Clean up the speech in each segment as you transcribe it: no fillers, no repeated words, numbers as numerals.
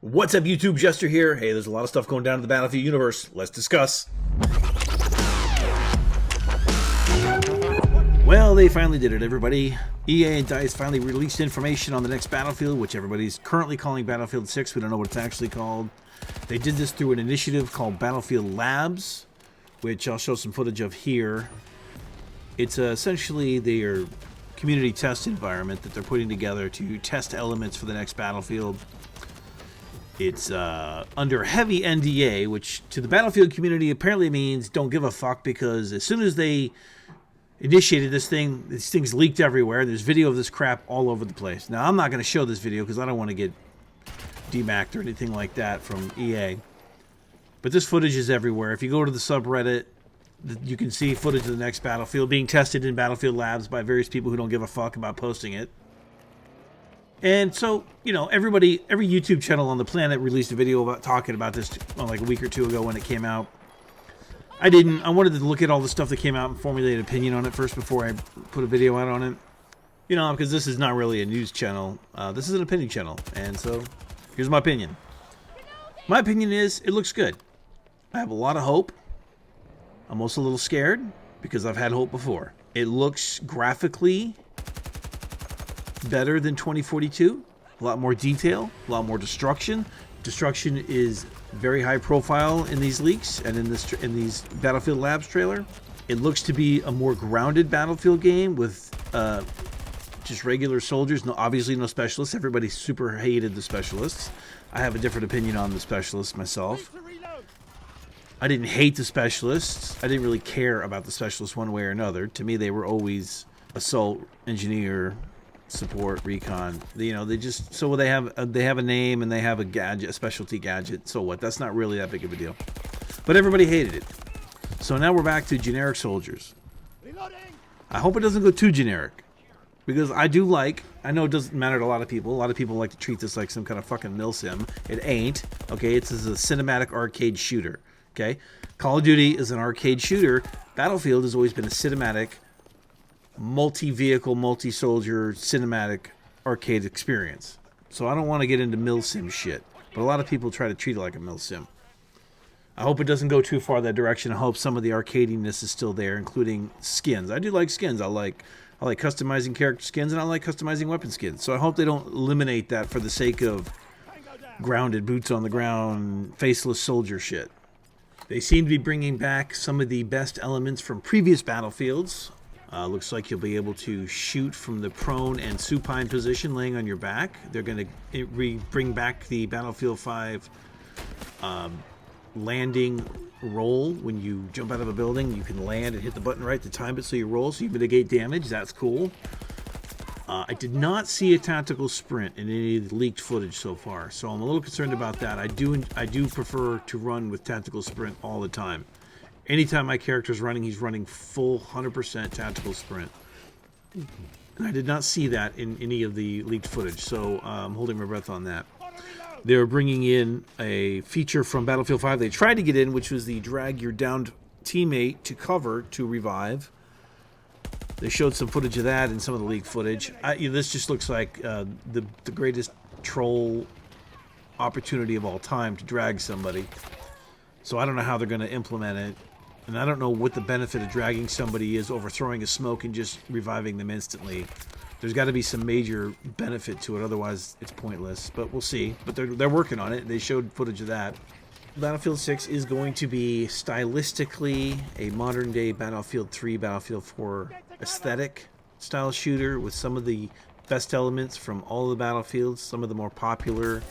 What's up, YouTube? Jester here. Hey, there's a lot of stuff going down in the Battlefield universe. Let's discuss. Well, they finally did it, everybody. EA and DICE finally released information on the next Battlefield, which everybody's currently calling Battlefield 6. We don't know what it's actually called. They did this through an initiative called Battlefield Labs, which I'll show some footage of here. It's essentially their community test environment that they're putting together to test elements for the next Battlefield. It's under heavy NDA, which to the Battlefield community apparently means don't give a fuck, because as soon as they initiated this thing, these things leaked everywhere. There's video of this crap all over the place. Now, I'm not going to show this video because I don't want to get demacked or anything like that from EA. But this footage is everywhere. If you go to the subreddit, you can see footage of the next Battlefield being tested in Battlefield Labs by various people who don't give a fuck about posting it. And so, you know, every YouTube channel on the planet released a video about talking about this like a week or two ago when it came out. I didn't. I wanted to look at all the stuff that came out and formulate an opinion on it first before I put a video out on it. You know, because this is not really a news channel. This is an opinion channel. And so, here's my opinion. My opinion is, it looks good. I have a lot of hope. I'm also a little scared because I've had hope before. It looks graphically better than 2042, a lot more detail, a lot more destruction. Destruction is very high profile in these leaks and in these Battlefield Labs trailer. It looks to be a more grounded Battlefield game with just regular soldiers. No, obviously no specialists. Everybody super hated the specialists. I have a different opinion on the specialists myself. I didn't hate the specialists. I didn't really care about the specialists one way or another. To me, they were always assault, engineer, support, recon. You know, they just, so they have a name and they have a gadget, a specialty gadget. So what? That's not really that big of a deal. But everybody hated it. So now we're back to generic soldiers. I hope it doesn't go too generic, because I know it doesn't matter to a lot of people. A lot of people like to treat this like some kind of fucking milsim. It ain't. Okay, it's a cinematic arcade shooter. Okay, Call of Duty is an arcade shooter. Battlefield has always been a cinematic, multi-vehicle, multi-soldier, cinematic arcade experience. So I don't want to get into milsim shit, but a lot of people try to treat it like a milsim. I hope it doesn't go too far that direction. I hope some of the arcadiness is still there, including skins. I do like skins. I like customizing character skins, and I like customizing weapon skins. So I hope they don't eliminate that for the sake of grounded, boots on the ground, faceless soldier shit. They seem to be bringing back some of the best elements from previous Battlefields. Looks like you'll be able to shoot from the prone and supine position, laying on your back. They're going to bring back the Battlefield 5 landing roll. When you jump out of a building, you can land and hit the button right to time it so you roll, so you mitigate damage. That's cool. I did not see a tactical sprint in any of the leaked footage so far, so I'm a little concerned about that. I do prefer to run with tactical sprint all the time. Anytime my character's running, he's running full 100% tactical sprint. And I did not see that in any of the leaked footage, so I'm holding my breath on that. They're bringing in a feature from Battlefield 5 they tried to get in, which was the drag your downed teammate to cover to revive. They showed some footage of that in some of the leaked footage. This just looks like the greatest troll opportunity of all time to drag somebody. So I don't know how they're going to implement it. And I don't know what the benefit of dragging somebody is over throwing a smoke and just reviving them instantly. There's got to be some major benefit to it, otherwise it's pointless. But we'll see. But they're working on it. They showed footage of that. Battlefield 6 is going to be stylistically a modern-day Battlefield 3, Battlefield 4 aesthetic style shooter with some of the best elements from all the Battlefields, some of the more popular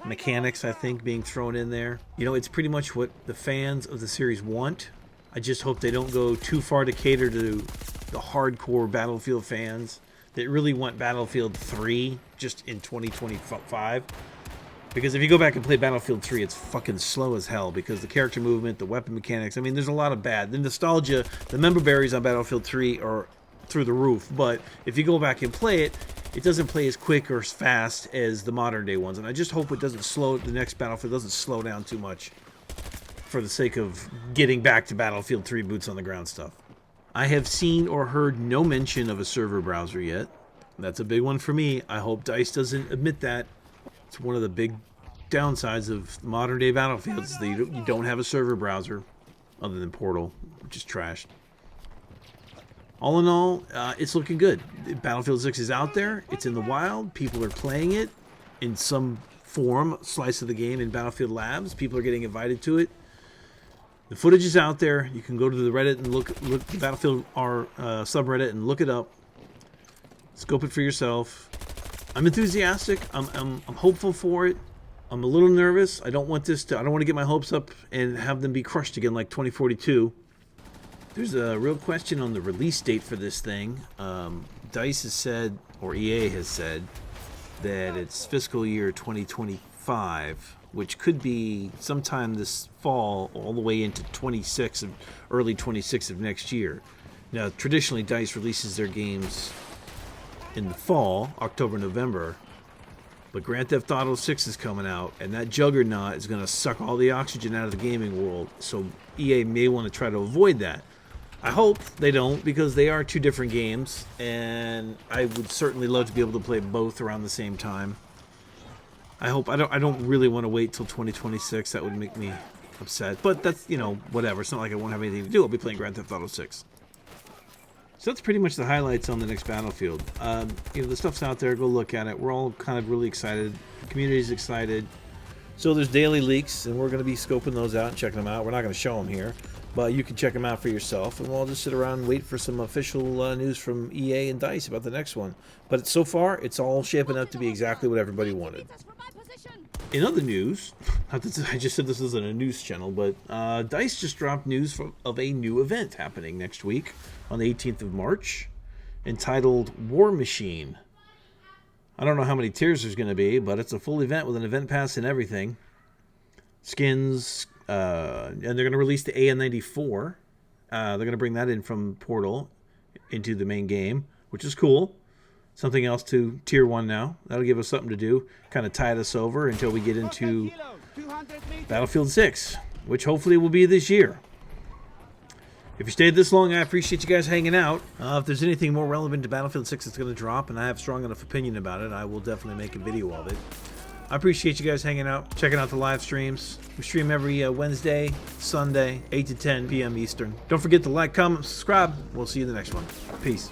mechanics, I think, being thrown in there. You know, it's pretty much what the fans of the series want. I just hope they don't go too far to cater to the hardcore Battlefield fans that really want Battlefield 3 just in 2025. Because if you go back and play Battlefield 3, it's fucking slow as hell, because the character movement, the weapon mechanics, I mean, there's a lot of bad. The nostalgia, the member berries on Battlefield 3 are through the roof, but if you go back and play it, it doesn't play as quick or as fast as the modern day ones. And I just hope it doesn't slow, the next Battlefield doesn't slow down too much for the sake of getting back to Battlefield 3 boots on the ground stuff. I have seen or heard no mention of a server browser yet. That's a big one for me. I hope DICE doesn't admit that. It's one of the big downsides of modern day Battlefields is that you don't have a server browser other than Portal, which is trash. All in all, it's looking good. Battlefield 6 is out there. It's in the wild. People are playing it in some form, slice of the game in Battlefield Labs. People are getting invited to it. The footage is out there. You can go to the Reddit and look the Battlefield subreddit and look it up. Scope it for yourself. I'm enthusiastic. I'm hopeful for it. I'm a little nervous. I don't want to get my hopes up and have them be crushed again like 2042. There's a real question on the release date for this thing. DICE has said, or EA has said, that it's fiscal year 2025, which could be sometime this fall all the way into early 26 of next year. Now, traditionally, DICE releases their games in the fall, October, November, but Grand Theft Auto 6 is coming out, and that juggernaut is going to suck all the oxygen out of the gaming world, so EA may want to try to avoid that. I hope they don't, because they are two different games, and I would certainly love to be able to play both around the same time. I don't really want to wait till 2026. That would make me upset, but that's, whatever. It's not like I won't have anything to do. I'll be playing Grand Theft Auto 6. So that's pretty much the highlights on the next Battlefield. The stuff's out there. Go look at it. We're all kind of really excited. The community's excited. So there's daily leaks, and we're going to be scoping those out and checking them out. We're not going to show them here, but you can check them out for yourself, and we'll all just sit around and wait for some official news from EA and DICE about the next one. But so far, it's all shaping up to be exactly what everybody wanted. In other news, I just said this isn't a news channel, but DICE just dropped news of a new event happening next week on the 18th of March, entitled War Machine. I don't know how many tiers there's going to be, but it's a full event with an event pass and everything. Skins, and they're going to release the AN-94. They're going to bring that in from Portal into the main game, which is cool. Something else to Tier 1 now. That'll give us something to do. Kind of tide us over until we get into Battlefield 6, which hopefully will be this year. If you stayed this long, I appreciate you guys hanging out. If there's anything more relevant to Battlefield 6 that's going to drop, and I have strong enough opinion about it, I will definitely make a video of it. I appreciate you guys hanging out, checking out the live streams. We stream every Wednesday, Sunday, 8 to 10 p.m. Eastern. Don't forget to like, comment, subscribe. We'll see you in the next one. Peace.